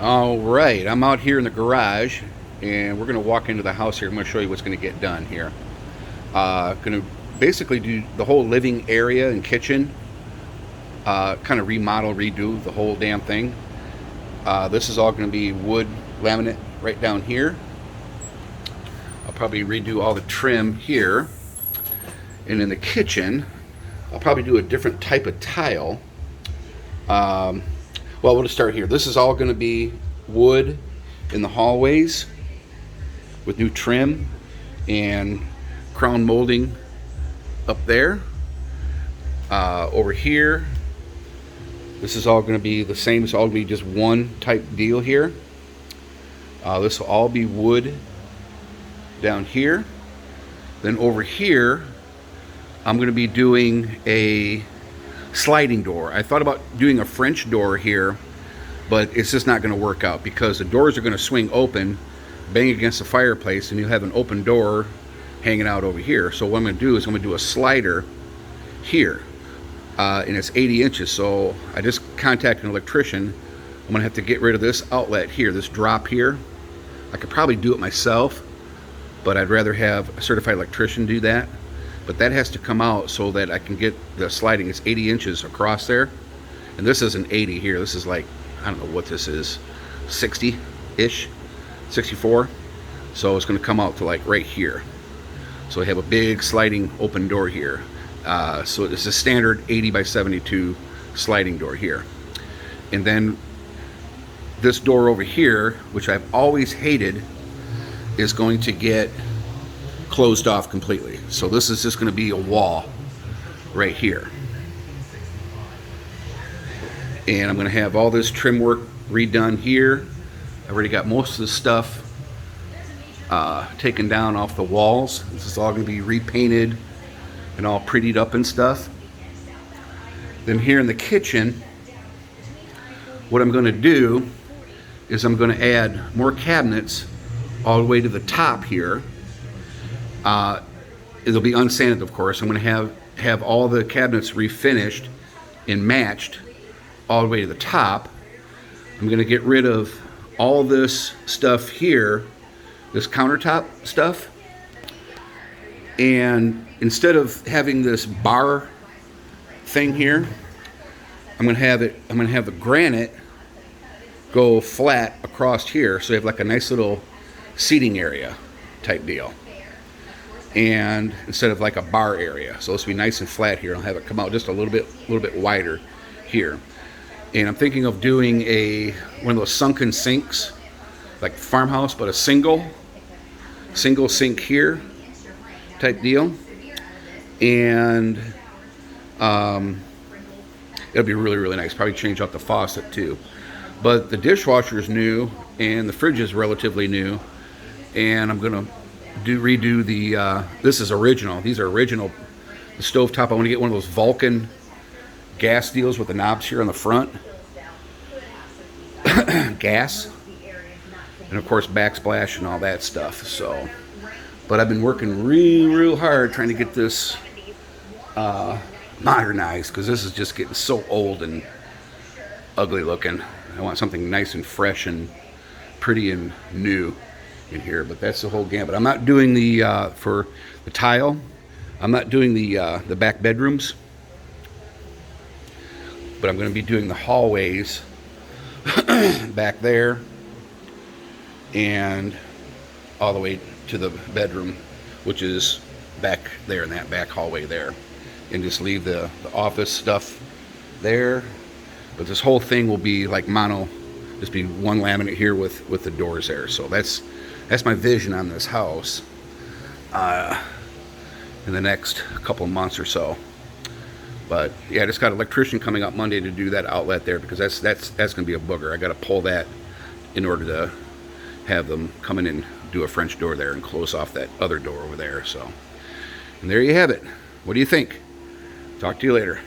All right, I'm out here in the garage, and we're going to walk into the house here. I'm going to show you what's going to get done here. Going to basically do the whole living area and kitchen, kind of remodel, redo the whole damn thing. This is all going to be wood laminate right down here. I'll probably redo all the trim here. And in the kitchen, I'll probably do a different type of tile. Well, we'll just start here. This is all going to be wood in the hallways with new trim and crown molding up there. Over here, this is all going to be the same. It's all going to be just one type deal here. This will all be wood down here. Then over here, I'm going to be doing a sliding door. I thought about doing a French door here, but it's just not going to work out because the doors are going to swing open, bang against the fireplace, and you'll have an open door hanging out over here. So what I'm going to do is I'm going to do a slider here, and it's 80 inches. So I just contacted an electrician. I'm going to have to get rid of this outlet here, this drop here. I could probably do it myself, but I'd rather have a certified electrician do that. But that has to come out so that I can get the sliding. It's 80 inches across there. And this isn't 80 here. This is like, I don't know what this is, 60-ish, 64. So it's going to come out to like right here. So I have a big sliding open door here. So it's a standard 80 by 72 sliding door here. And then this door over here, which I've always hated, is going to get closed off completely. So this is just going to be a wall right here. And I'm going to have all this trim work redone here. I already got most of the stuff taken down off the walls. This is all going to be repainted and all prettied up and stuff. Then here in the kitchen, what I'm going to do is I'm going to add more cabinets all the way to the top here. It'll be unsanded, of course. I'm going to have all the cabinets refinished and matched all the way to the top. I'm going to get rid of all this stuff here, this countertop stuff. And instead of having this bar thing here, I'm going to have the granite go flat across here, so you have like a nice little seating area type deal. And instead of like a bar area, so this will be nice and flat here. I'll have it come out just a little bit wider here. And I'm thinking of doing one of those sunken sinks, like farmhouse, but a single sink here type deal. And it'll be really, really nice. Probably change out the faucet too. But the dishwasher is new and the fridge is relatively new. And I'm gonna redo the this is original. These are original. The stovetop, I want to get one of those Vulcan gas deals with the knobs here on the front. Gas. And of course backsplash and all that stuff. So, but I've been working real hard trying to get this modernized, because this is just getting so old and ugly looking. I want something nice and fresh and pretty and new in here. But that's the whole gambit. I'm not doing the for the tile, I'm not doing the back bedrooms, but I'm going to be doing the hallways back there and all the way to the bedroom, which is back there in that back hallway there, and just leave the office stuff there. But this whole thing will be like mono, just be one laminate here with the doors there. So that's my vision on this house in the next couple of months or so. But yeah, I just got an electrician coming up Monday to do that outlet there, because that's going to be a booger. I got to pull that in order to have them come in and do a French door there and close off that other door over there. So, and there you have it. What do you think? Talk to you later.